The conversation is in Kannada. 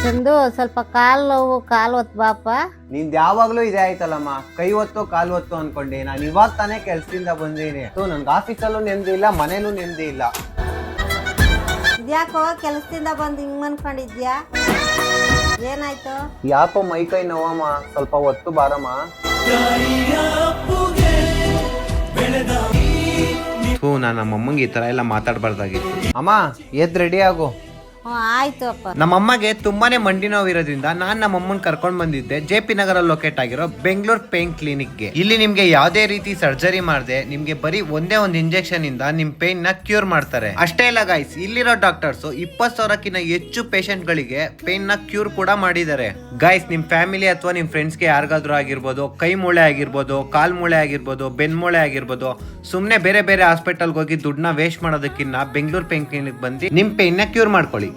ಚಂದು ಸ್ವಲ್ಪ ಕಾಲ್ ನೋವು ಕಾಲ್ ಹೊತ್ತು ಬಾಪ. ನಿಂದ್ ಯಾವಾಗ್ಲೂ ಇದೇ ಆಯ್ತಲ್ಲಮ್ಮ, ಕೈ ಹೊತ್ತು ಕಾಲ್ ಹೊತ್ತು ಅನ್ಕೊಂಡೆ. ನಾನು ಇವಾಗ ತಾನೇ ಕೆಲ್ಸದಿಂದ ಬಂದೀನಿ. ನನ್ಗೆ ಆಫೀಸಲ್ಲೂ ನೆಮ್ಮದಿ ಇಲ್ಲ, ಮನೇಲೂ ನೆಮ್ಮದಿ ಇಲ್ಲ. ಇದ್ಯಾಕೋ ಕೆಲಸದಿಂದ ಬಂದು ಹಿಂಗ್ ಅನ್ಕೊಂಡಿದ್ಯಾ? ಏನಾಯ್ತು? ಯಾಕೋ ಮೈ ಕೈ ನೋವಮ್ಮ, ಸ್ವಲ್ಪ ಹೊತ್ತು ಬಾರಮ್ಮ. ನಾನು ನಮ್ಮಮ್ಮಂಗೆ ಈ ತರ ಎಲ್ಲ ಮಾತಾಡ್ಬಾರ್ದಾಗಿತ್ತು. ಅಮ್ಮ ಎದ್ ರೆಡಿ ಆಗು. ಆಯ್ತು ಅಪ್ಪ. ನಮ್ಮಮ್ಮಗೆ ತುಂಬಾನೇ ಮಂಡಿ ನೋವು ಇರೋದ್ರಿಂದ ನಾನ್ ನಮ್ಮಮ್ಮನ್ ಕರ್ಕೊಂಡ್ ಬಂದಿದ್ದೆ JP ನಗರ ಲೊಕೇಟ್ ಆಗಿರೋ ಬೆಂಗಳೂರು ಪೇನ್ ಕ್ಲಿನಿಕ್ಗೆ. ಇಲ್ಲಿ ನಿಮ್ಗೆ ಯಾವ್ದೇ ರೀತಿ ಸರ್ಜರಿ ಮಾಡದೆ ನಿಮ್ಗೆ ಬರೀ ಒಂದೇ ಒಂದು ಇಂಜೆಕ್ಷನ್ ಇಂದ ನಿಮ್ ಪೇನ್ ನ ಕ್ಯೂರ್ ಮಾಡ್ತಾರೆ. ಅಷ್ಟೇ ಇಲ್ಲ ಗೈಸ್, ಇಲ್ಲಿರೋ ಡಾಕ್ಟರ್ಸ್ 20,000ಕ್ಕಿಂತ ಹೆಚ್ಚು ಪೇಷಂಟ್ ಗಳಿಗೆ ಪೇನ್ ನ ಕ್ಯೂರ್ ಕೂಡ ಮಾಡಿದ್ದಾರೆ. ಗೈಸ್, ನಿಮ್ ಫ್ಯಾಮಿಲಿ ಅಥವಾ ನಿಮ್ ಫ್ರೆಂಡ್ಸ್ ಗೆ ಯಾರಿಗಾದ್ರೂ ಆಗಿರ್ಬೋದು, ಕೈ ಮೂಳೆ ಆಗಿರ್ಬೋದು, ಕಾಲ್ ಮೂಳೆ ಆಗಿರ್ಬೋದು, ಬೆನ್ ಮೂಳೆ ಆಗಿರ್ಬೋದು, ಸುಮ್ನೆ ಬೇರೆ ಬೇರೆ ಹಾಸ್ಪಿಟಲ್ ಹೋಗಿ ದುಡ್ಡನ್ನ ವೇಸ್ಟ್ ಮಾಡೋದಕ್ಕಿಂತ ಬೆಂಗಳೂರು ಪೇನ್ ಕ್ಲಿನಿಕ್ ಬಂದು ನಿಮ್ ಪೇನ್ ನ ಕ್ಯೂರ್ ಮಾಡ್ಕೊಳ್ಳಿ.